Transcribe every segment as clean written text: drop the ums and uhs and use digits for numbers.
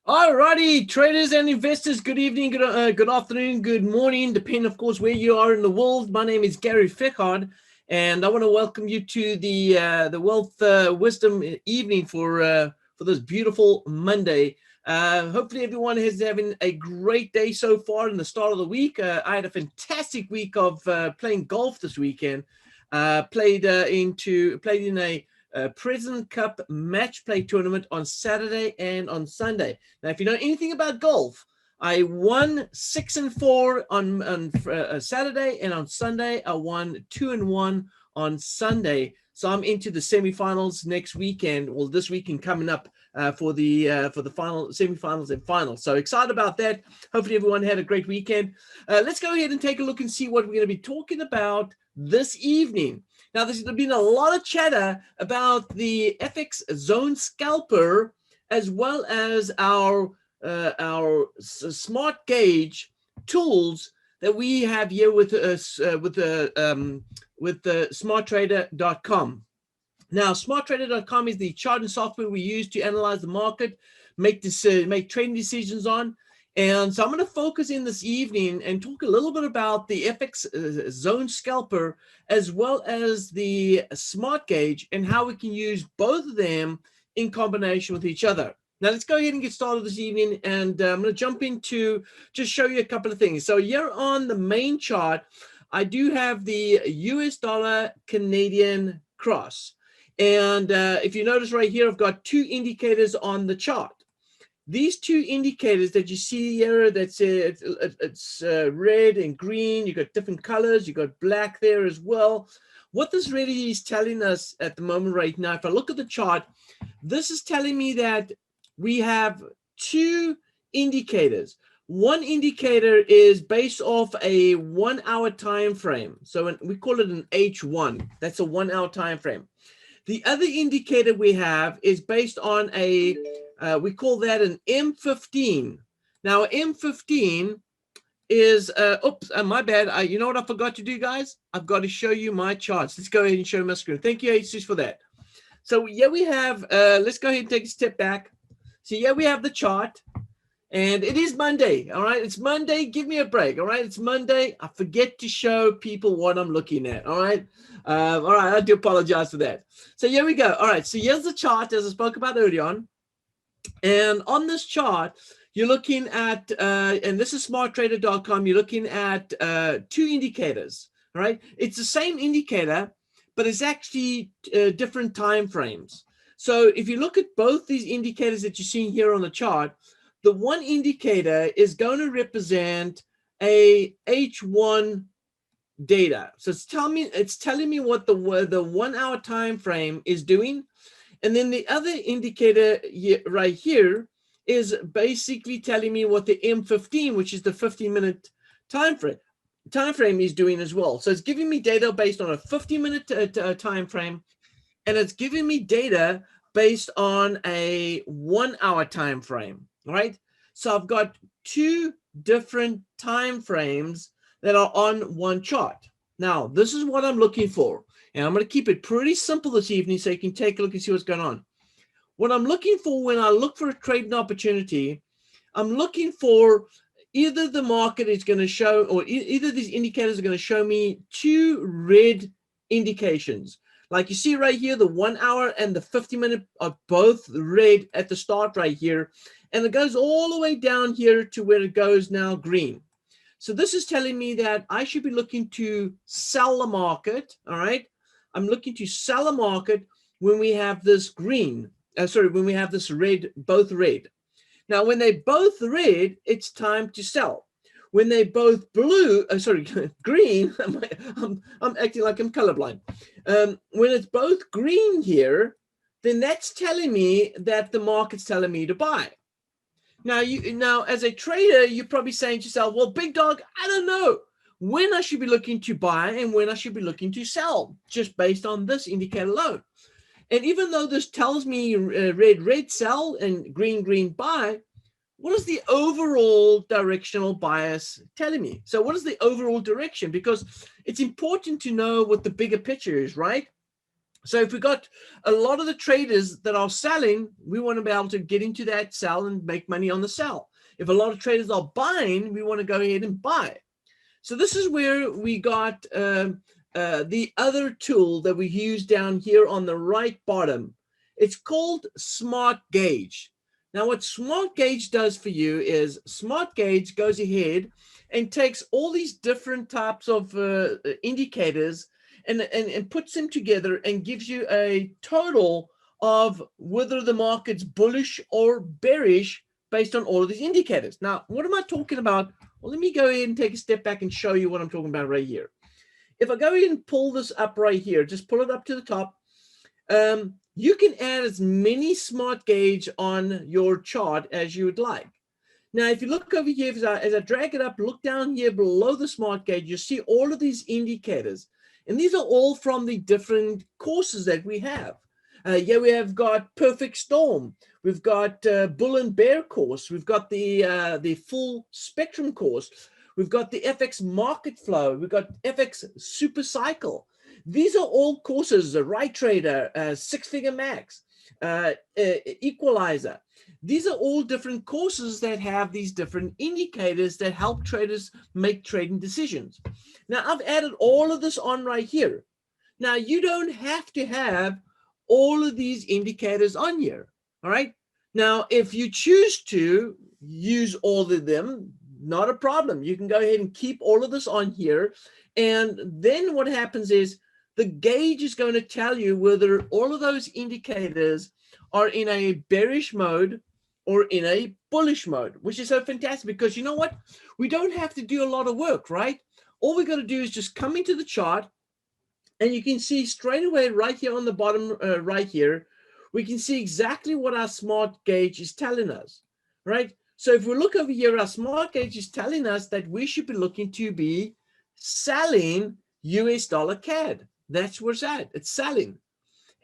Alrighty, traders and investors, good evening, good afternoon, good morning, depending, of course, where you are in the world. My name is Gary Fichardt, and I want to welcome you to the Wealth Wisdom evening for this beautiful Monday. Hopefully, everyone is having a great day so far in the start of the week. I had a fantastic week of playing golf this weekend. Played in a President Cup match play tournament on Saturday and on Sunday. Now, if you know anything about golf, I won 6-4 on Saturday, and on Sunday I won 2-1 on Sunday. So I'm into the semifinals next weekend. Well, this weekend coming up for the final semifinals and finals. So excited about that. Hopefully everyone had a great weekend. Let's go ahead and take a look and see what we're going to be talking about this evening. Now, there's been a lot of chatter about the FX Zone Scalper, as well as our smart gauge tools that we have here with SmartTrader.com. Now, SmartTrader.com is the charting software we use to analyze the market, make trading decisions on. And so I'm going to focus in this evening and talk a little bit about the FX Zone Scalper, as well as the Smart Gauge, and how we can use both of them in combination with each other. Now, let's go ahead and get started this evening, and I'm going to jump into just show you a couple of things. So here on the main chart, I do have the US dollar Canadian cross. And if you notice right here, I've got two indicators on the chart. These two indicators that you see here, that's it's red and green. You got different colors. You got black there as well. What this really is telling us at the moment right now, if I look at the chart, this is telling me that we have two indicators. One indicator is based off a 1 hour time frame. So we call it an H1. That's a 1 hour time frame. The other indicator we have is based on a we call that an M15. Now, M15 is, my bad. You know what I forgot to do, guys? I've got to show you my charts. Let's go ahead and show my screen. Thank you, Jesus, for that. So, yeah, we have, let's go ahead and take a step back. So, yeah, we have the chart. And it is Monday, all right? It's Monday. Give me a break, all right? It's Monday. I forget to show people what I'm looking at, all right? All right, I do apologize for that. So here we go. All right, so here's the chart as I spoke about earlier on. And on this chart, you're looking at, and this is SmartTrader.com, you're looking at two indicators, all right? It's the same indicator, but it's actually different time frames. So if you look at both these indicators that you're seeing here on the chart, the one indicator is going to represent a H1 data. So it's telling me what the 1 hour time frame is doing. And then the other indicator right here is basically telling me what the M15, which is the 15-minute time frame is doing as well. So it's giving me data based on a 15-minute time frame, and it's giving me data based on a 1 hour time frame. Right? So I've got two different time frames that are on one chart. Now, this is what I'm looking for. And I'm going to keep it pretty simple this evening so you can take a look and see what's going on. What I'm looking for when I look for a trading opportunity, I'm looking for either the market is going to show, or either these indicators are going to show me two red indications. Like you see right here, the 1 hour and the 50-minute are both red at the start right here. And it goes all the way down here to where it goes now green. So this is telling me that I should be looking to sell the market, all right? I'm looking to sell a market when we have this green, when we have this red, both red. Now, when they both red, it's time to sell. When they both green, I'm acting like I'm colorblind. When it's both green here, then that's telling me that the market's telling me to buy. Now, as a trader, you're probably saying to yourself, well, big dog, I don't know when I should be looking to buy and when I should be looking to sell, just based on this indicator alone. And even though this tells me red sell and green buy, what is the overall directional bias telling me? So what is the overall direction? Because it's important to know what the bigger picture is, right? So if we got a lot of the traders that are selling, we want to be able to get into that sell and make money on the sell. If a lot of traders are buying, we want to go ahead and buy. So this is where we got the other tool that we use down here on the right bottom. It's called Smart Gauge. Now what Smart Gauge does for you is Smart Gauge goes ahead and takes all these different types of indicators and puts them together and gives you a total of whether the market's bullish or bearish based on all of these indicators. Now, what am I talking about? Well, let me go ahead and take a step back and show you what I'm talking about right here. If I go ahead and pull this up right here, just pull it up to the top, you can add as many smart gauge on your chart as you would like. Now, if you look over here, as I drag it up, look down here below the smart gauge, you see all of these indicators. And these are all from the different courses that we have. Here we have got Perfect Storm. We've got Bull and Bear course. We've got the full spectrum course. We've got the FX Market Flow. We've got FX Super Cycle. These are all courses, the Right Trader, Six Figure Max, Equalizer. These are all different courses that have these different indicators that help traders make trading decisions. Now, I've added all of this on right here. Now, you don't have to have all of these indicators on here, all right? Now, if you choose to use all of them, not a problem. You can go ahead and keep all of this on here. And then what happens is the gauge is going to tell you whether all of those indicators are in a bearish mode or in a bullish mode, which is so fantastic because you know what? We don't have to do a lot of work, right? All we got to do is just come into the chart, and you can see straight away right here on the bottom right here, we can see exactly what our smart gauge is telling us, right? So if we look over here, our smart gauge is telling us that we should be looking to be selling US dollar CAD. That's where it's at. It's selling.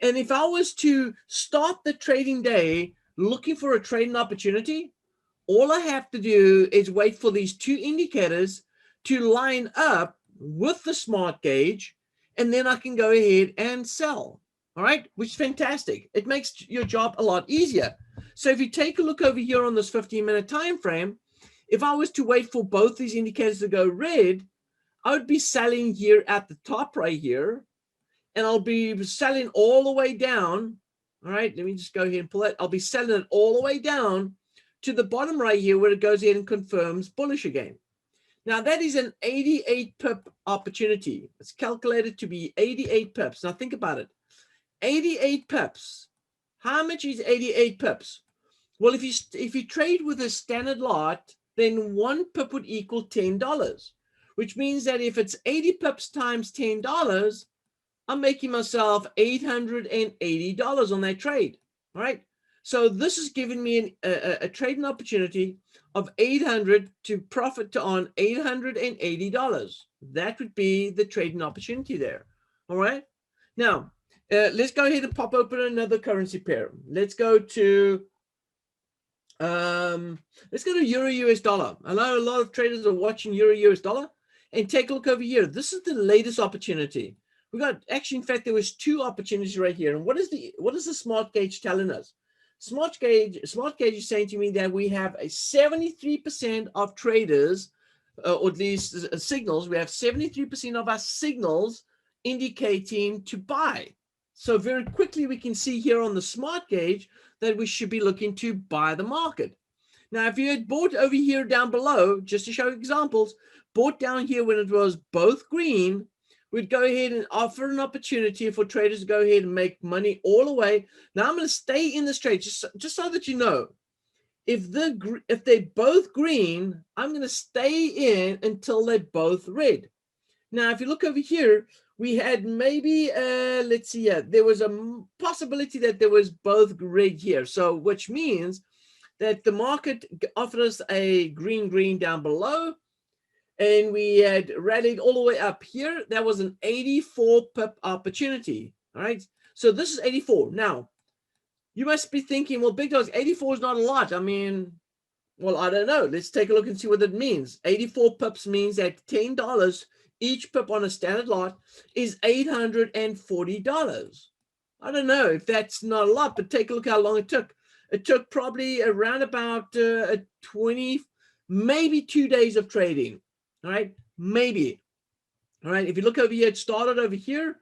And if I was to start the trading day looking for a trading opportunity, all I have to do is wait for these two indicators to line up with the smart gauge, and then I can go ahead and sell. All right, which is fantastic. It makes your job a lot easier. So if you take a look over here on this 15-minute time frame, if I was to wait for both these indicators to go red, I would be selling here at the top right here, and I'll be selling all the way down. All right, let me just go ahead and pull it. I'll be selling it all the way down to the bottom right here where it goes ahead and confirms bullish again. Now that is an 88 pip opportunity. It's calculated to be 88 pips. Now think about it. 88 pips. How much is 88 pips? Well, if you trade with a standard lot, then 1 pip would equal $10, which means that if it's 80 pips times $10, I'm making myself $880 on that trade. All right. So this is giving me a trading opportunity of 800 to profit on $880. That would be the trading opportunity there. All right. Now, let's go ahead and pop open another currency pair. Let's go to Euro US dollar. I know a lot of traders are watching Euro US dollar, and take a look over here. This is the latest opportunity. We got actually, in fact, there was 2 opportunities right here. And what is the smart gauge telling us? Smart gauge is saying to me that we have a 73% of traders, or at least signals. We have 73% of our signals indicating to buy. So very quickly we can see here on the smart gauge that we should be looking to buy the market. Now, if you had bought over here down below, just to show examples, bought down here when it was both green, we'd go ahead and offer an opportunity for traders to go ahead and make money all the way. Now I'm going to stay in this trade just so that you know, if they're both green, I'm going to stay in until they're both red. Now, if you look over here, we had maybe, let's see, there was a possibility that there was both red here. So which means that the market offered us a green down below, and we had rallied all the way up here. That was an 84 pip opportunity. All right. So this is 84. Now, you must be thinking, well, Big Dogs, 84 is not a lot. I mean, well, I don't know. Let's take a look and see what it means. 84 pips means that $10 each pip on a standard lot is $840. I don't know if that's not a lot, but take a look how long it took. It took probably around about 20, maybe 2 days of trading. All right, maybe. All right, if you look over here, it started over here.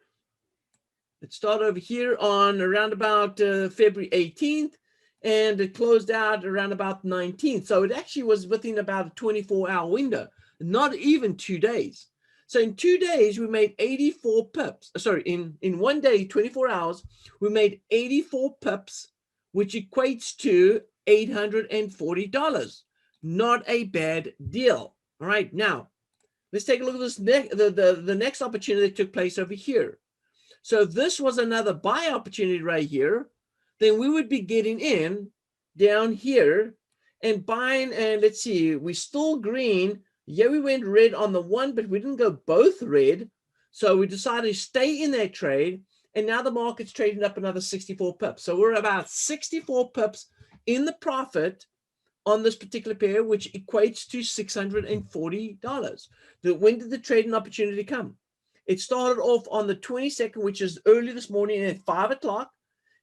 It started over here on around about February 18th, and it closed out around about 19th. So it actually was within about a 24-hour window, not even 2 days. So in 2 days, we made 84 pips. Sorry, in 1 day, 24 hours, we made 84 pips, which equates to $840. Not a bad deal. All right, now let's take a look at this the next opportunity that took place over here. So if this was another buy opportunity right here, then we would be getting in down here and buying. And let's see, we still green. Yeah, we went red on the one, but we didn't go both red. So we decided to stay in that trade. And now the market's trading up another 64 pips. So we're about 64 pips in the profit on this particular pair, which equates to $640. When did the trading opportunity come? It started off on the 22nd, which is early this morning at 5 o'clock,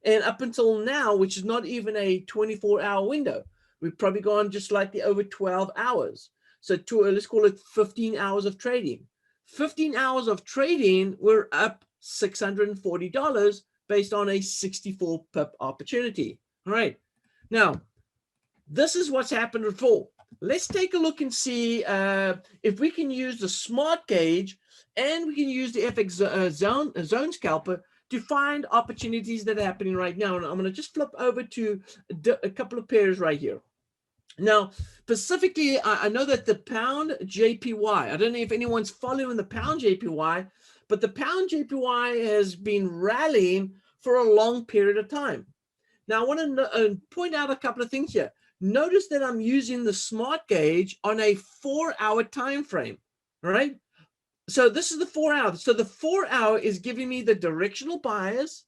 and up until now, which is not even a 24-hour window. We've probably gone just slightly over 12 hours. So let's call it 15 hours of trading. 15 hours of trading, we're up $640 based on a 64 pip opportunity. All right. Now, this is what's happened before. Let's take a look and see if we can use the smart gauge and we can use the FX zone scalper to find opportunities that are happening right now. And I'm going to just flip over to a couple of pairs right here. Now, specifically, I know that the pound JPY, I don't know if anyone's following the pound JPY, but the pound JPY has been rallying for a long period of time. Now, I want to point out a couple of things here. Notice that I'm using the smart gauge on a 4-hour time frame, right? So this is the 4 hours. So the 4 hour is giving me the directional buys,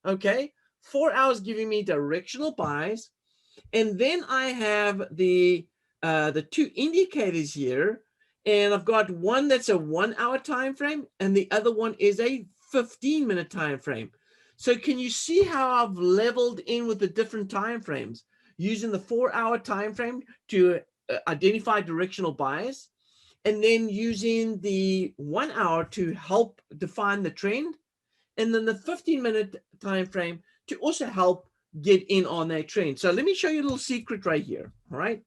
okay? 4 hours giving me directional buys. And then I have the 2 indicators here, and I've got one that's a 1 hour time frame, and the other one is a 15-minute time frame. So can you see how I've leveled in with the different time frames, using the 4 hour time frame to identify directional buys, and then using the 1 hour to help define the trend, and then the 15-minute time frame to also help get in on that trend. So let me show you a little secret right here. All right.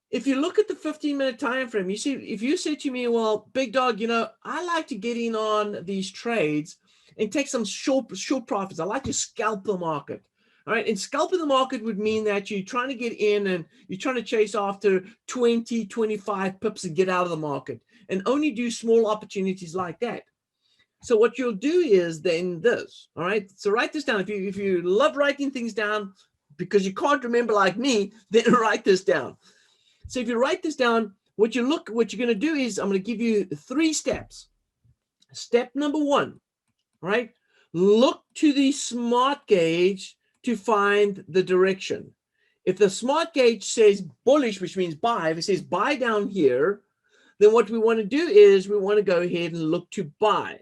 If you look at the 15-minute time frame, you see, if you say to me, well, Big Dog, you know, I like to get in on these trades and take some short profits. I like to scalp the market. All right. And scalping the market would mean that you're trying to get in and you're trying to chase after 20, 25 pips and get out of the market, and only do small opportunities like that. So what you'll do is then this, all right? So write this down. If you love writing things down because you can't remember like me, then write this down. So if you write this down, what you're going to do is I'm going to give you 3 steps. Step number 1, all right? Look to the smart gauge to find the direction. If the smart gauge says bullish, which means buy, if it says buy down here, then what we want to do is we want to go ahead and look to buy.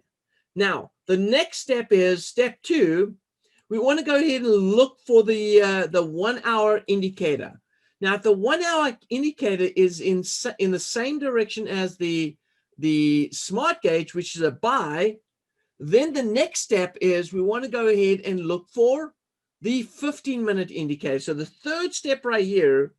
Now, the next step is step 2. We want to go ahead and look for the 1 hour indicator. Now, if the 1 hour indicator is in the same direction as the smart gauge, which is a buy, then the next step is we want to go ahead and look for the 15-minute indicator. So the third step right here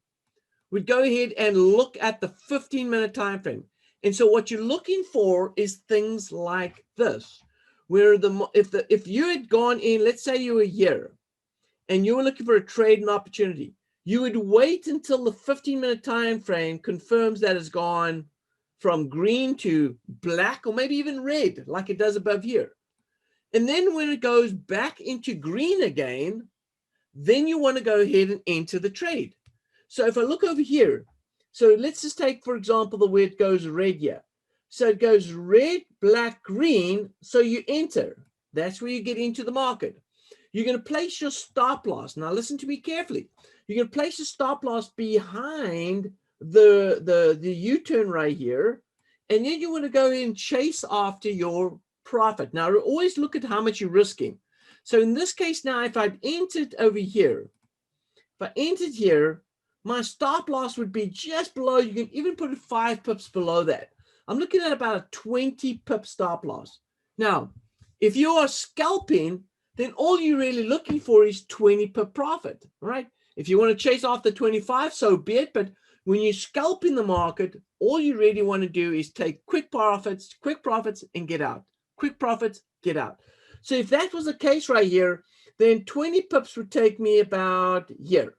would go ahead and look at the 15-minute time frame. And so what you're looking for is things like this, where if you had gone in, let's say you were here and you were looking for a trade and opportunity, you would wait until the 15-minute time frame confirms that it's gone from green to black or maybe even red, like it does above here. And then when it goes back into green again, then you want to go ahead and enter the trade. So if I look over here, so let's just take, for example, the way it goes red here. So it goes red, black, green. So you enter. That's where you get into the market. You're going to place your stop loss. Now listen to me carefully. You're going to place your stop loss behind the U-turn right here. And then you want to go in and chase after your profit. Now, always look at how much you're risking. So in this case now, if I've entered over here, if I entered here, my stop loss would be just below. You can even put it 5 pips below that. I'm looking at about a 20 pip stop loss. Now, if you are scalping, then all you're really looking for is 20 pip profit, right? If you want to chase off the 25, so be it. But when you scalp in the market, all you really want to do is take quick profits, and get out. Quick profits, get out. So if that was the case right here, then 20 pips would take me about here.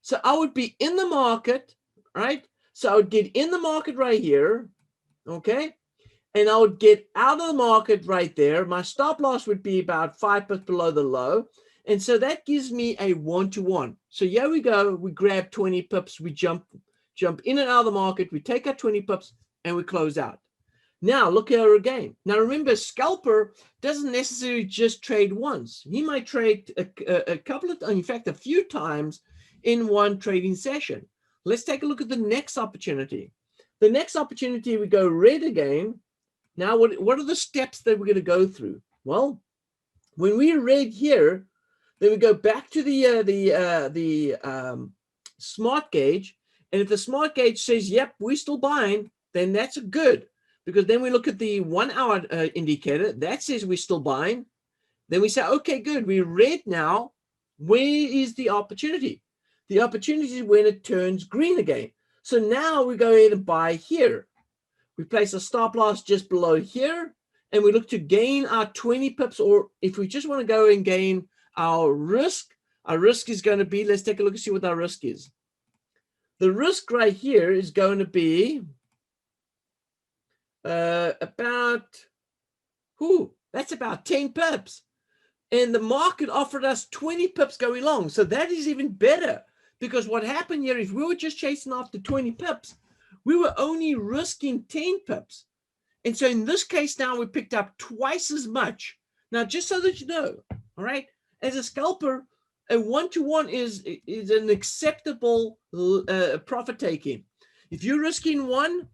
So I would be in the market, right? So I would get in the market right here, okay? And I would get out of the market right there. My stop loss would be about 5 pips below the low. And so that gives me a 1-to-1. So here we go. We grab 20 pips. We jump in and out of the market. We take our 20 pips and we close out. Now look at our game. Now remember, scalper doesn't necessarily just trade once. He might trade a couple of, in fact, a few times in one trading session. Let's take a look at the next opportunity. The next opportunity, we go red again. Now, what are the steps that we're going to go through? Well, when we red here, then we go back to the smart gauge. And if the smart gauge says, yep, we're still buying, then that's good. Because then we look at the 1 hour indicator that says we're still buying. Then we say, okay, good. We're red now. Where is the opportunity? The opportunity is when it turns green again. So now we go ahead and buy here. We place a stop loss just below here, and we look to gain our 20 pips, or if we just want to go and gain our risk is going to be, let's take a look and see what our risk is. The risk right here is going to be about 10 pips. And the market offered us 20 pips going long. So that is even better, because what happened here, if we were just chasing after 20 pips, we were only risking 10 pips. And so in this case now, we picked up twice as much. Now, just so that you know, all right, as a scalper, a 1-to-1 is an acceptable profit taking. If you're risking 1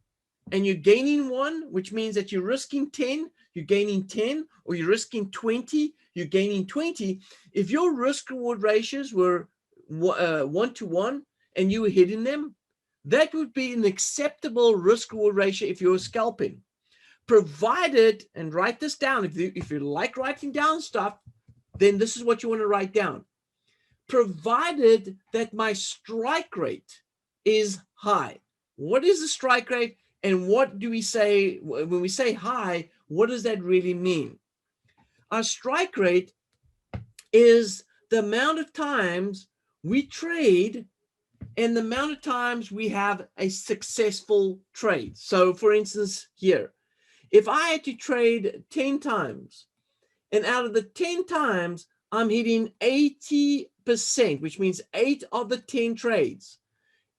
and you're gaining 1, which means that you're risking 10, you're gaining 10, or you're risking 20, you're gaining 20. If your risk reward ratios were 1-to-1 and you were hitting them, that would be an acceptable risk reward ratio if you're scalping. Provided, and write this down, if you like writing down stuff, then this is what you want to write down. Provided that my strike rate is high. What is the strike rate? And what do we say when we say high? What does that really mean? Our strike rate is the amount of times we trade and the amount of times we have a successful trade. So for instance, here, if I had to trade 10 times, and out of the 10 times, I'm hitting 80%, which means 8 of the 10 trades.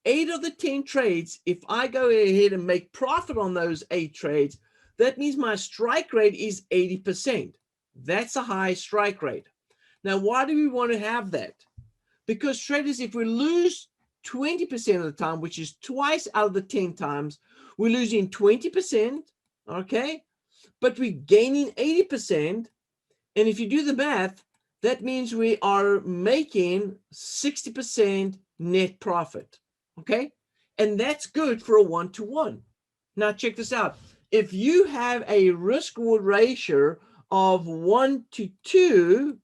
8 of the 10 trades, if I go ahead and make profit on those 8 trades, that means my strike rate is 80%. That's a high strike rate. Now, why do we want to have that? Because traders, if we lose 20% of the time, which is twice out of the 10 times, we're losing 20%, okay? But we're gaining 80%. And if you do the math, that means we are making 60% net profit, okay? And that's good for a 1-to-1. Now, check this out. If you have a risk-reward ratio of 1-to-2,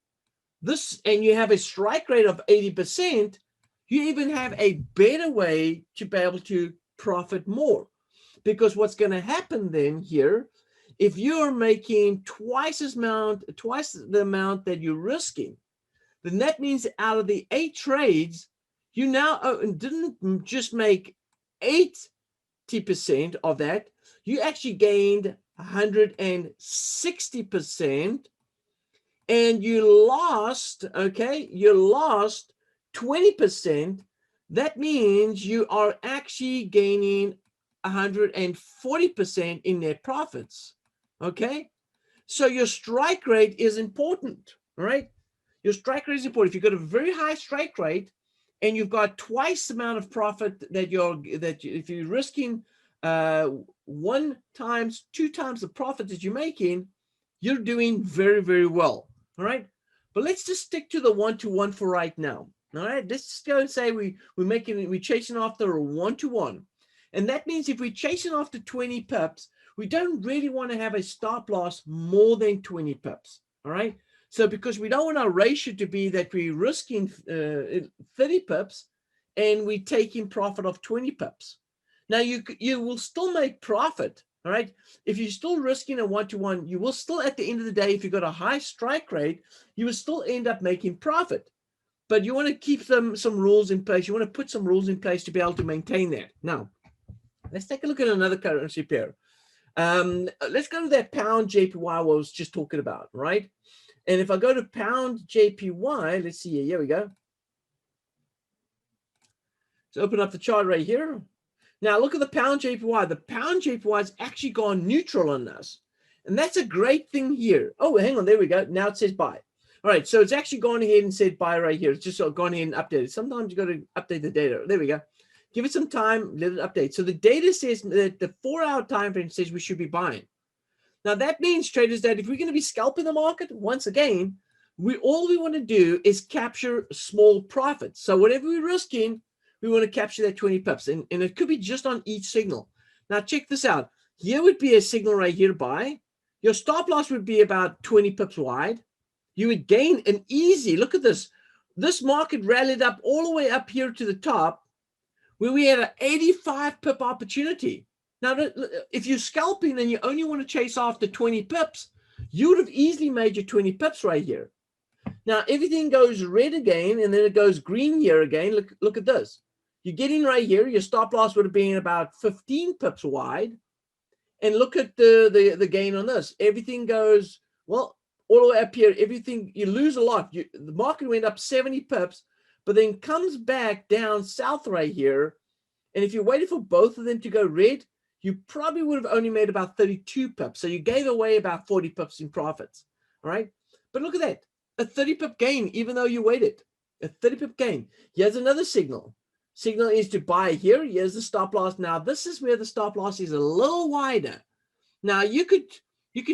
and you have a strike rate of 80%, you even have a better way to be able to profit more. Because what's going to happen then here, if you're making twice the amount that you're risking, then that means out of the 8 trades, you now didn't just make 80% of that, you actually gained 160%, and you lost, okay, you lost 20%. That means you are actually gaining 140% in net profits, okay? So your strike rate is important, right? Your strike rate is important. If you've got a very high strike rate and you've got twice the amount of profit that if you're risking 1 times, 2 times the profit that you're making, you're doing very, very well. All right. But let's just stick to the 1-to-1 for right now. All right. Let's just go and say we're chasing after a 1-to-1. And that means if we're chasing after 20 pips, we don't really want to have a stop loss more than 20 pips. All right. So because we don't want our ratio to be that we're risking 30 pips and we're taking profit of 20 pips. Now you will still make profit. All right. If you're still risking a 1-to-1, you will still, at the end of the day, if you've got a high strike rate, you will still end up making profit. But you want to keep some rules in place. You want to put some rules in place to be able to maintain that. Now, let's take a look at another currency pair. Let's go to that pound JPY I was just talking about, right? And if I go to pound JPY, let's see here we go. So open up the chart right here. Now look at the pound JPY. The pound JPY has actually gone neutral on us. And that's a great thing here. Oh, hang on, there we go. Now it says buy. All right, so it's actually gone ahead and said buy right here. It's just gone ahead and updated. Sometimes you got to update the data. There we go. Give it some time, let it update. So the data says that the 4-hour time frame says we should be buying. Now that means, traders, that if we're going to be scalping the market, once again, all we want to do is capture small profits. So whatever we're risking, we want to capture that 20 pips. And it could be just on each signal. Now check this out. Here would be a signal right here to buy. Your stop loss would be about 20 pips wide. You would gain an easy, look at this. This market rallied up all the way up here to the top, where we had an 85 pip opportunity. Now, if you're scalping and you only want to chase after 20 pips, you would have easily made your 20 pips right here. Now, everything goes red again, and then it goes green here again. Look at this. You're getting right here. Your stop loss would have been about 15 pips wide. And look at the gain on this. Everything goes, well, all the way up here. Everything, you lose a lot. The market went up 70 pips, but then comes back down south right here. And if you waited for both of them to go red, you probably would have only made about 32 pips. So you gave away about 40 pips in profits. All right. But look at that. A 30 pip gain, even though you waited. A 30 pip gain. Here's another signal. Signal is to buy here. Here's the stop loss. Now, this is where the stop loss is a little wider. Now, you could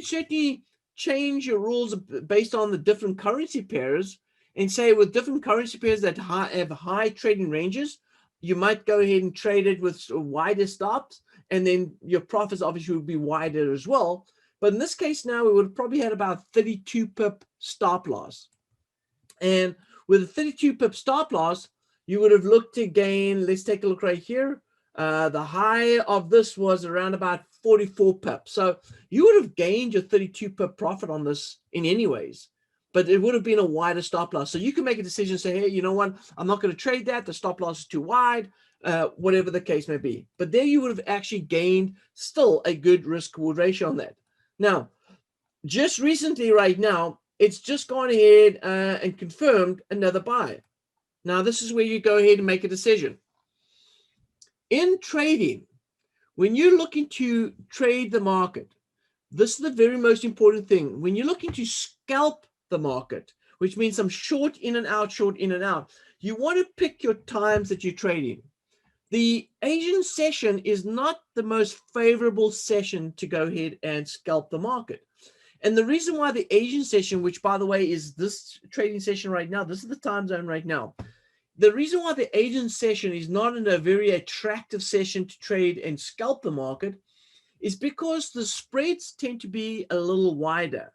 certainly change your rules based on the different currency pairs and say with different currency pairs that have high trading ranges, you might go ahead and trade it with wider stops, and then your profits obviously would be wider as well. But in this case now, we would have probably had about 32 pip stop loss. And with a 32 pip stop loss, you would have looked to gain, let's take a look right here. The high of this was around about 44 pips. So you would have gained your 32 pip profit on this in any ways, but it would have been a wider stop loss. So you can make a decision, say, hey, you know what? I'm not going to trade that. The stop loss is too wide, whatever the case may be. But there you would have actually gained still a good risk reward ratio on that. Now, just recently right now, it's just gone ahead and confirmed another buy. Now, this is where you go ahead and make a decision. In trading, when you're looking to trade the market, this is the very most important thing. When you're looking to scalp the market, which means some short in and out, you want to pick your times that you're trading. The Asian session is not the most favorable session to go ahead and scalp the market. And the reason why the Asian session, which by the way is this trading session right now, this is the time zone right now. The reason why the Asian session is not in a very attractive session to trade and scalp the market is because the spreads tend to be a little wider.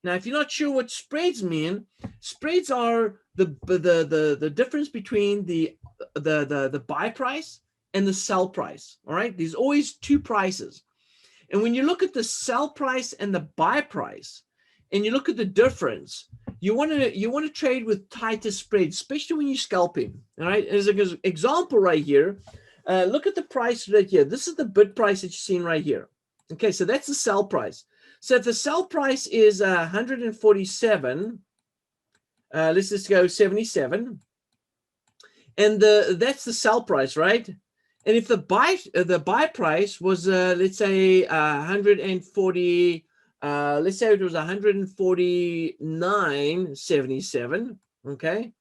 Now, if you're not sure what spreads mean, spreads are the difference between the buy price and the sell price. All right, there's always two prices. And when you look at the sell price and the buy price, and you look at the difference, you want to trade with tighter spreads, especially when you're scalping. All right, as an example right here, look at the price right here. This is the bid price that you're seeing right here. Okay, so that's the sell price. So if the sell price is 147, let's just go 77, and that's the sell price, right? And if the buy price was let's say 140. Let's say it was 149.77. Okay,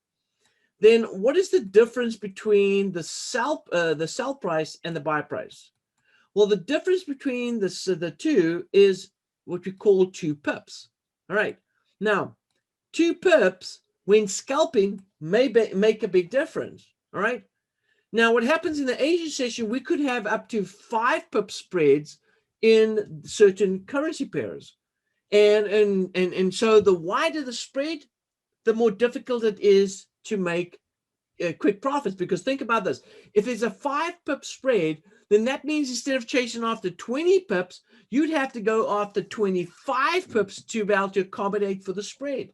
then what is the difference between the sell price and the buy price? Well, the difference between the two is what we call 2 pips. All right. Now, 2 pips when scalping may make a big difference. All right. Now, what happens in the Asian session, we could have up to 5 pip spreads in certain currency pairs. And so the wider the spread, the more difficult it is to make quick profits. Because think about this. If there's a 5 pip spread, then that means instead of chasing after 20 pips, you'd have to go after 25 pips to be able to accommodate for the spread.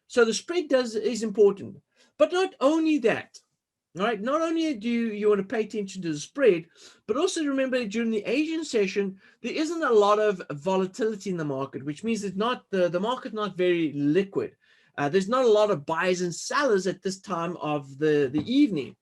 So the spread is important. But not only that, all right, not only do you want to pay attention to the spread, but also remember that during the Asian session, there isn't a lot of volatility in the market, which means it's not the market not very liquid. There's not a lot of buyers and sellers at this time of the evening.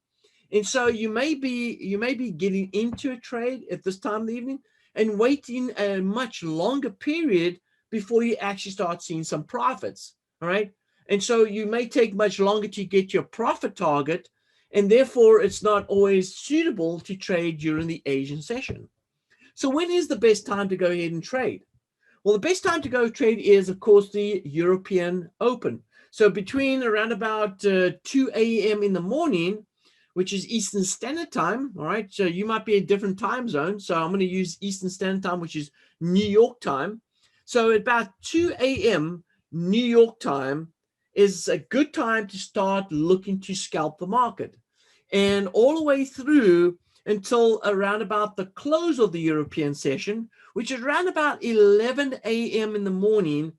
And so you may be getting into a trade at this time of the evening and waiting a much longer period before you actually start seeing some profits. All right. And so you may take much longer to get your profit target, and therefore it's not always suitable to trade during the Asian session. So when is the best time to go ahead and trade? Well, the best time to go trade is, of course, the European Open. So between around about 2 a.m. in the morning, which is Eastern Standard Time, all right? So you might be a different time zone. So I'm going to use Eastern Standard Time, which is New York time. So about 2 a.m. New York time is a good time to start looking to scalp the market. And all the way through until around about the close of the European session, which is around about 11 a.m. in the morning,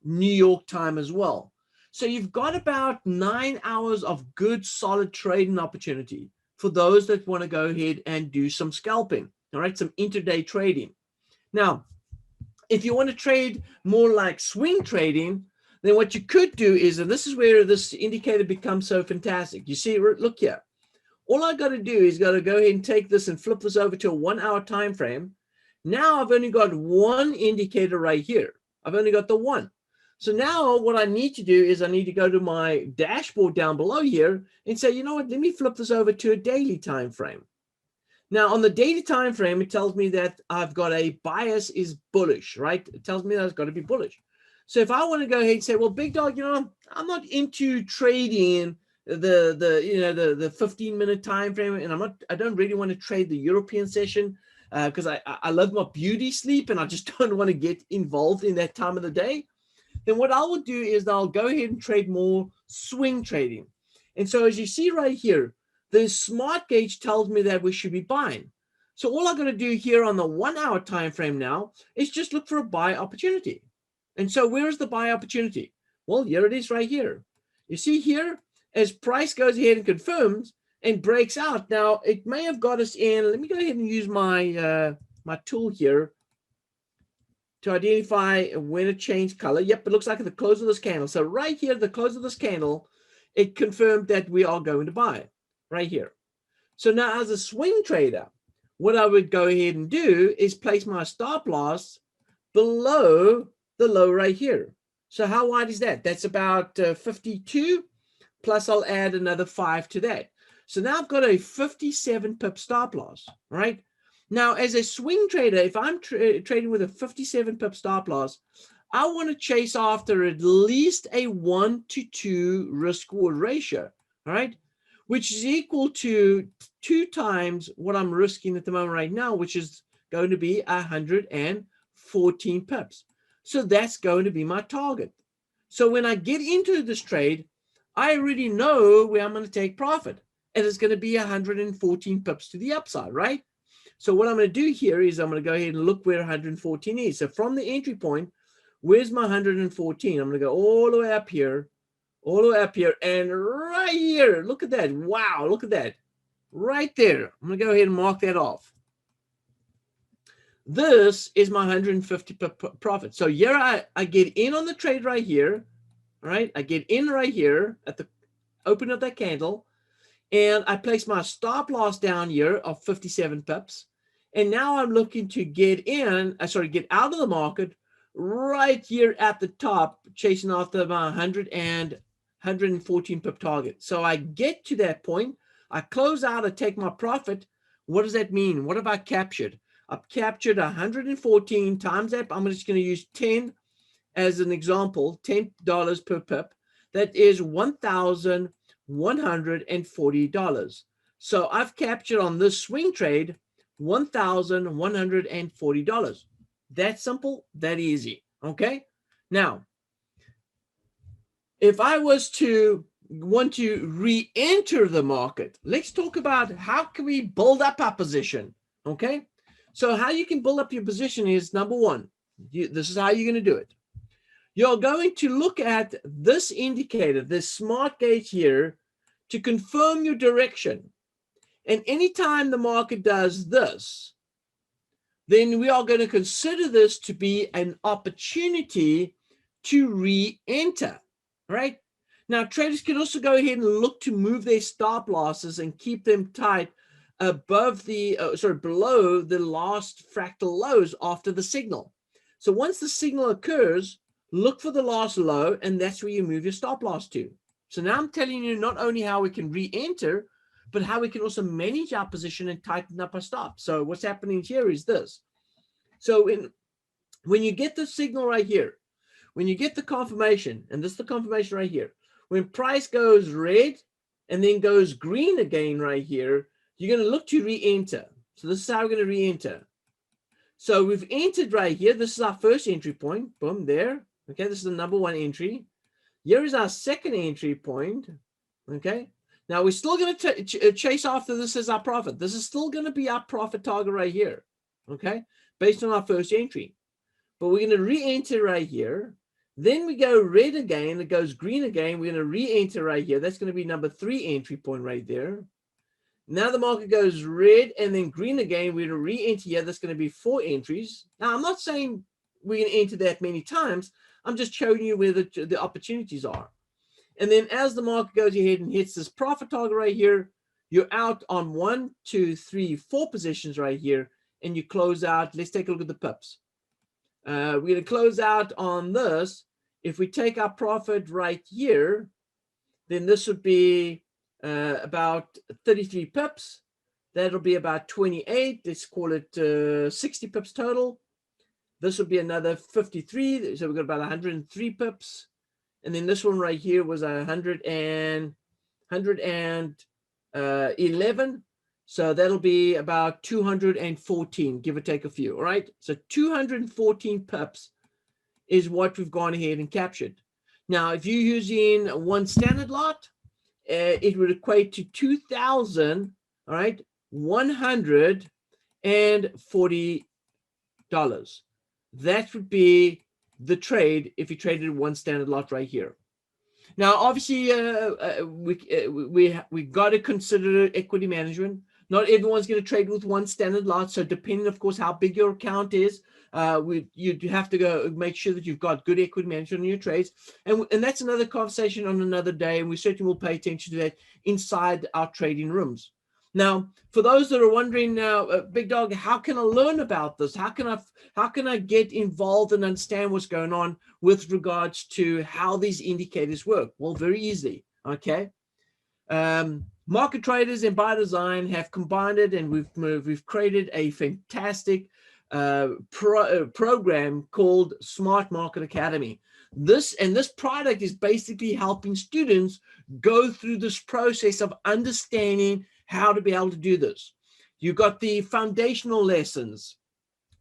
New York time as well. So you've got about 9 hours of good, solid trading opportunity for those that want to go ahead and do some scalping, all right, some intraday trading. Now, if you want to trade more like swing trading, then what you could do is, and this is where this indicator becomes so fantastic. You see, look here. All I got to do is got to go ahead and take this and flip this over to a 1 hour time frame. Now I've only got one indicator right here. I've only got the one. So now what I need to do is I need to go to my dashboard down below here and say, you know what, let me flip this over to a daily time frame. Now on the daily time frame, it tells me that I've got a bias is bullish, right? It tells me that it's got to be bullish. So if I want to go ahead and say, well, big dog, you know, I'm not into trading the 15-minute time frame, and I don't really want to trade the European session because I love my beauty sleep and I just don't want to get involved in that time of the day. Then what I will do is I'll go ahead and trade more swing trading. And so as you see right here, the smart gauge tells me that we should be buying. So all I'm going to do here on the 1 hour time frame now is just look for a buy opportunity. And so where is the buy opportunity? Well, here it is right here. You see here, as price goes ahead and confirms and breaks out. Now it may have got us in. Let me go ahead and use my my tool here to identify when it changed color. Yep, it looks like at the close of this candle. So right here, the close of this candle, it confirmed that we are going to buy right here. So now as a swing trader, what I would go ahead and do is place my stop loss below the low right here. So how wide is that? That's about 52, plus I'll add another 5 to that. So now I've got a 57 pip stop loss, right? Now, as a swing trader, if I'm trading with a 57 pip stop loss, I want to chase after at least a 1 to 2 risk reward ratio, all right? Which is equal to 2 times what I'm risking at the moment right now, which is going to be 114 pips. So that's going to be my target. So when I get into this trade, I already know where I'm going to take profit, and it's going to be 114 pips to the upside, right? So what I'm going to do here is I'm going to go ahead and look where 114 is. So from the entry point, where's my 114? I'm going to go all the way up here, and right here, look at that. Wow, look at that. Right there. I'm going to go ahead and mark that off. This is my 150 pip profit. So here I get in on the trade right here, right? I get in right here at the open of that candle, and I place my stop loss down here of 57 pips. And now I'm looking to get get out of the market right here at the top, chasing after my 114 pip target. So I get to that point, I close out, I take my profit. What does that mean? What have I captured? I've captured 114 times that. I'm just going to use 10 as an example, $10 per pip. That is $1,140. So I've captured on this swing trade $1,140. That simple, that easy. Okay. Now, if I was to want to re-enter the market, let's talk about how can we build up our position. Okay. So how you can build up your position is, number one, this is how you're going to do it. You're going to look at this indicator, this smart gauge here, to confirm your direction. And anytime the market does this, then we are going to consider this to be an opportunity to re-enter, right? Now, traders can also go ahead and look to move their stop losses and keep them tight above the, below the last fractal lows after the signal. So once the signal occurs, look for the last low, and that's where you move your stop loss to. So now I'm telling you not only how we can re-enter, but how we can also manage our position and tighten up our stop. So what's happening here is this. So when you get the signal right here, when you get the confirmation, and this is the confirmation right here, when price goes red and then goes green again right here, you're going to look to re-enter. So this is how we're going to re-enter. So we've entered right here. This is our first entry point. Boom, there. Okay, this is the number one entry. Here is our second entry point. Okay. Now we're still going to chase after this as our profit. This is still going to be our profit target right here. Okay, based on our first entry. But we're going to re-enter right here. Then we go red again. It goes green again. We're going to re-enter right here. That's going to be number 3 entry point right there. Now the market goes red and then green again. We're going to re-enter here. That's going to be 4 entries. Now I'm not saying we're going to enter that many times. I'm just showing you where the opportunities are. And then as the market goes ahead and hits this profit target right here, you're out on 1, 2, 3, 4 positions right here, and you close out. Let's take a look at the pips. We're going to close out on this. If we take our profit right here, then this would be about 33 pips. That'll be about 28. Let's call it 60 pips total. This would be another 53. So we've got about 103 pips. And then this one right here was 111. So that'll be about 214, give or take a few. All right. So 214 pips is what we've gone ahead and captured. Now, if you're using one standard lot, it would equate to 2,000, all right, $140. That would be the trade if you traded one standard lot right here. Now, obviously, we got to consider equity management. Not everyone's going to trade with one standard lot. So depending, of course, how big your account is, you have to go make sure that you've got good equity management in your trades. And that's another conversation on another day. And we certainly will pay attention to that inside our trading rooms. Now, for those that are wondering now, Big Dog, how can I learn about this? How can I get involved and understand what's going on with regards to how these indicators work? Well, very easily. Okay. Market traders and ByDzyne have combined it, and we've created a fantastic program called Smart Market Academy. This product is basically helping students go through this process of understanding how to be able to do this. You've got the foundational lessons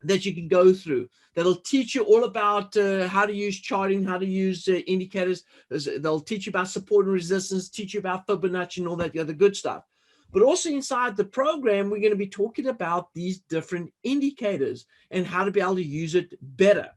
that you can go through that'll teach you all about how to use charting, how to use indicators. They'll teach you about support and resistance, teach you about Fibonacci and all that other good stuff. But also inside the program, we're going to be talking about these different indicators and how to be able to use it better.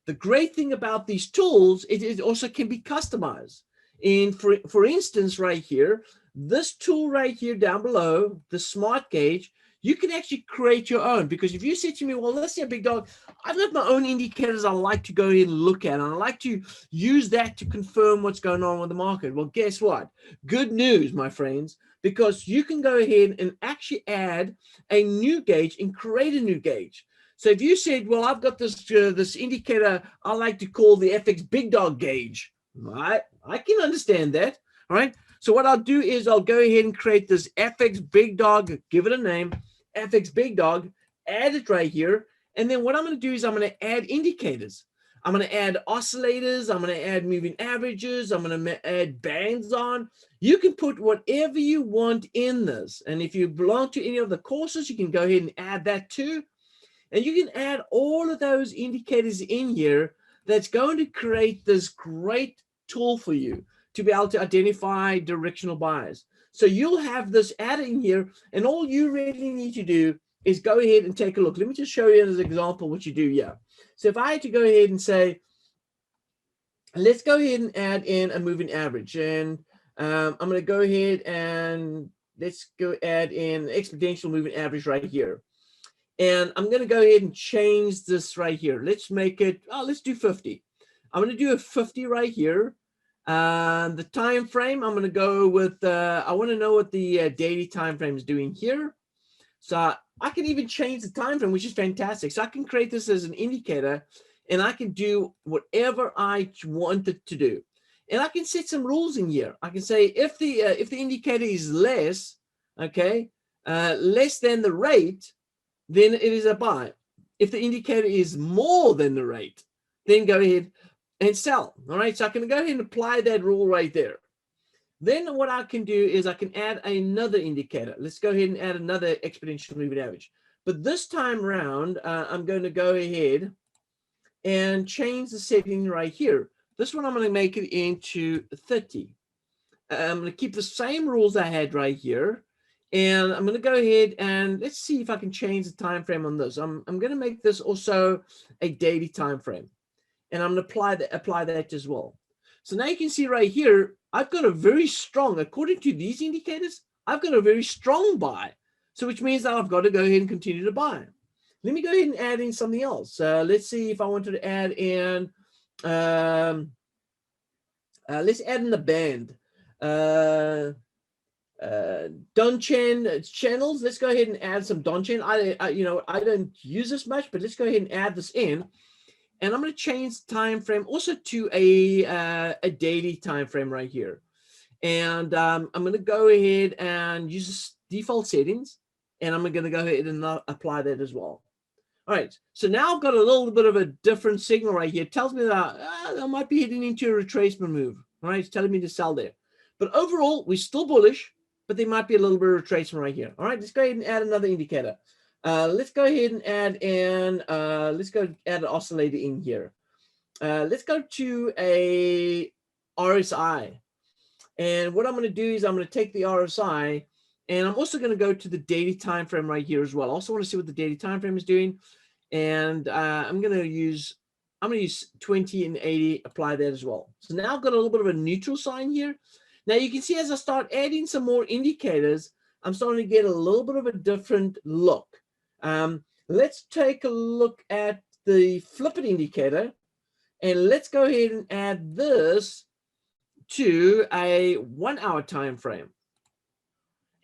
The great thing about these tools, it also can be customized. And for instance, right here, this tool right here down below, the Smart Gauge, you can actually create your own. Because if you say to me, well, listen, Big Dog, I've got my own indicators I like to go in and look at, and I like to use that to confirm what's going on with the market. Well, guess what? Good news, my friends, because you can go ahead and actually add a new gauge and create a new gauge. So if you said, well, I've got this indicator I like to call the FXBigDog gauge, right? I can understand that, all right? So what I'll do is I'll go ahead and create this FXBigDog, give it a name, FXBigDog, add it right here. And then what I'm going to do is I'm going to add indicators. I'm going to add oscillators. I'm going to add moving averages. I'm going to add bands on. You can put whatever you want in this. And if you belong to any of the courses, you can go ahead and add that too. And you can add all of those indicators in here. That's going to create this great tool for you to be able to identify directional buys. So you'll have this added in here, and all you really need to do is go ahead and take a look. Let me just show you as an example what you do here. So if I had to go ahead and say, let's go ahead and add in a moving average, and I'm going to go ahead and let's go add in exponential moving average right here. And I'm going to go ahead and change this right here. Let's make it, let's do 50. I'm going to do a 50 right here. The time frame, I'm going to go with, I want to know what the daily time frame is doing here. So I can even change the time frame, which is fantastic. So I can create this as an indicator, and I can do whatever I want it to do. And I can set some rules in here. I can say if the indicator is less, okay, less than the rate, then it is a buy. If the indicator is more than the rate, then go ahead and sell. All right, so I can go ahead and apply that rule right there. Then what I can do is I can add another indicator. Let's go ahead and add another exponential moving average. But this time around, I'm going to go ahead and change the setting right here. This one I'm going to make it into 30. I'm going to keep the same rules I had right here. And I'm going to go ahead and let's see if I can change the time frame on this. I'm going to make this also a daily time frame, and I'm going to apply that as well. So now you can see right here, I've got a very strong, according to these indicators, I've got a very strong buy. So which means that I've got to go ahead and continue to buy. Let me go ahead and add in something else. Let's see if I wanted to add in, let's add in the band. Donchen channels. Let's go ahead and add some Donchen. I don't use this much, but let's go ahead and add this in. And I'm going to change time frame also to a daily time frame right here. And I'm going to go ahead and use default settings, and I'm going to go ahead and apply that as well. All right, so now I've got a little bit of a different signal right here. It tells me that I might be heading into a retracement move. All right, it's telling me to sell there. But overall, we're still bullish, but there might be a little bit of retracement right here. All right, let's go ahead and add another indicator. Let's go ahead and add in, let's go add an oscillator in here. Let's go to a RSI. And what I'm going to do is I'm going to take the RSI, and I'm also going to go to the daily time frame right here as well. I also want to see what the daily time frame is doing. And I'm going to use 20 and 80, apply that as well. So now I've got a little bit of a neutral sign here. Now you can see as I start adding some more indicators, I'm starting to get a little bit of a different look. Let's take a look at the flipping indicator, and let's go ahead and add this to a 1 hour time frame.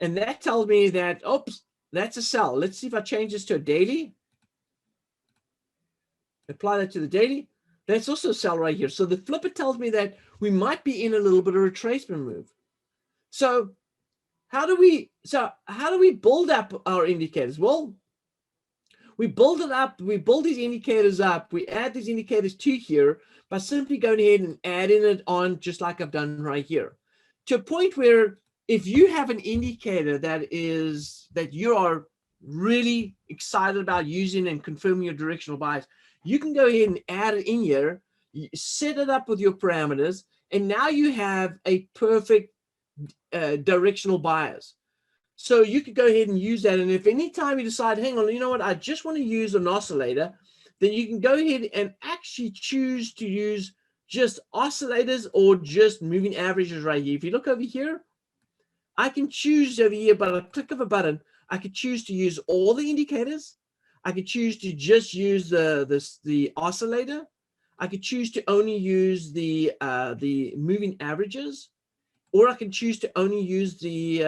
And that tells me that, oops, that's a sell. Let's see if I change this to a daily. Apply that to the daily. That's also a sell right here. So the flipper tells me that we might be in a little bit of a retracement move. So how do we build up our indicators? Well, we build it up, we build these indicators up, we add these indicators to here by simply going ahead and adding it on just like I've done right here. To a point where if you have an indicator that you are really excited about using and confirming your directional buys, you can go ahead and add it in here, set it up with your parameters, and now you have a perfect directional bias. So you could go ahead and use that. And if anytime you decide, hang on, you know what, I just want to use an oscillator, then you can go ahead and actually choose to use just oscillators or just moving averages right here. If you look over here, I can choose over here, by a click of a button, I could choose to use all the indicators. I could choose to just use the oscillator. I could choose to only use the moving averages, or I can choose to only use the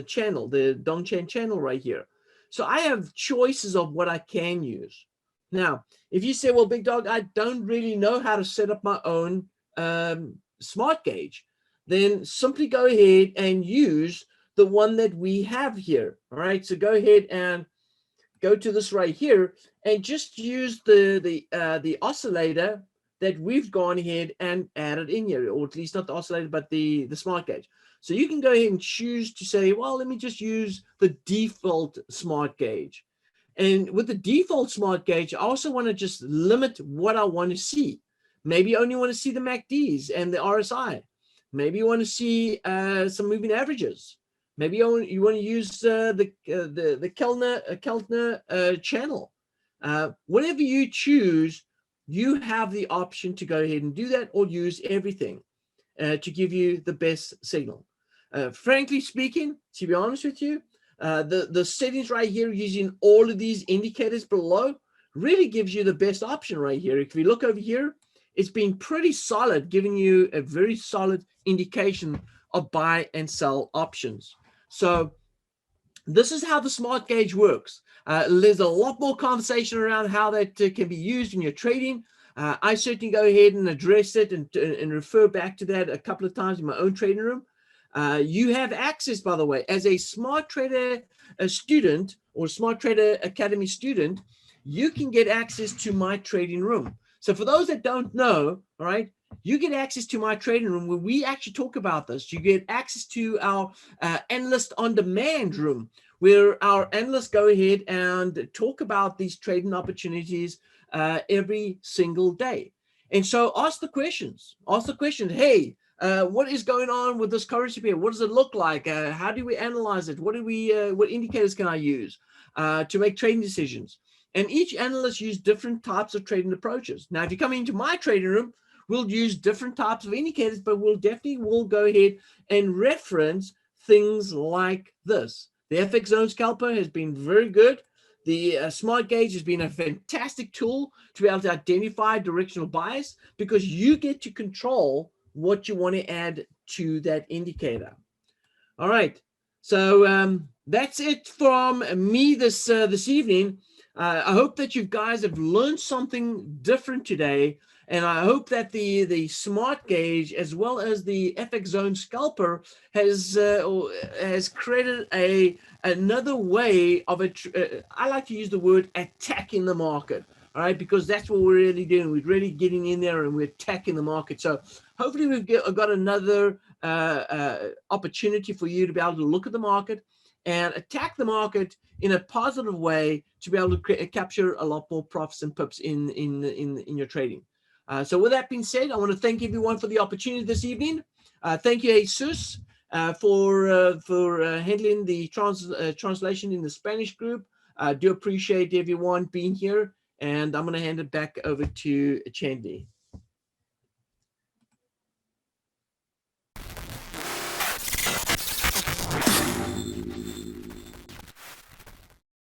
channel, the Donchen channel right here. So I have choices of what I can use. Now, if you say, well, Big Dog, I don't really know how to set up my own smart gauge, then simply go ahead and use the one that we have here. All right, so go ahead and go to this right here and just use the oscillator that we've gone ahead and added in here, or at least not the oscillator, but the smart gauge. So you can go ahead and choose to say, well, let me just use the default smart gauge. And with the default smart gauge, I also want to just limit what I want to see. Maybe you only want to see the MACDs and the RSI. Maybe you want to see some moving averages. Maybe you want to use the Keltner channel. Whatever you choose, you have the option to go ahead and do that, or use everything to give you the best signal. Frankly speaking, to be honest with you, the settings right here using all of these indicators below really gives you the best option right here. If we look over here, it's been pretty solid, giving you a very solid indication of buy and sell options. So this is how the smart gauge works. There's a lot more conversation around how that can be used in your trading. I certainly go ahead and address it and refer back to that a couple of times in my own trading room. You have access, by the way, as a SmartTrader student or SmartTrader Academy student, you can get access to my trading room. So for those that don't know, all right, you get access to my trading room where we actually talk about this. You get access to our analyst on demand room, where our analysts go ahead and talk about these trading opportunities every single day. And so ask the questions. Ask the question, hey, what is going on with this currency pair? What does it look like? How do we analyze it? What indicators can I use to make trading decisions? And each analyst use different types of trading approaches. Now, if you come into my trading room, we'll use different types of indicators, but we'll go ahead and reference things like this. The FX Zone Scalper has been very good. The Smart Gauge has been a fantastic tool to be able to identify directional bias, because you get to control what you want to add to that indicator. All right, so that's it from me this evening. I hope that you guys have learned something different today, and I hope that the Smart Gauge as well as the FX Zone Scalper has created another way of I like to use the word attacking the market. All right, because that's what we're really doing. We're really getting in there and we're attacking the market. So hopefully we've got another opportunity for you to be able to look at the market and attack the market in a positive way to be able to capture a lot more profits and pips in your trading. So with that being said, I want to thank everyone for the opportunity this evening. Thank you, Jesus, for handling the translation in the Spanish group. I do appreciate everyone being here, and I'm going to hand it back over to Chandy.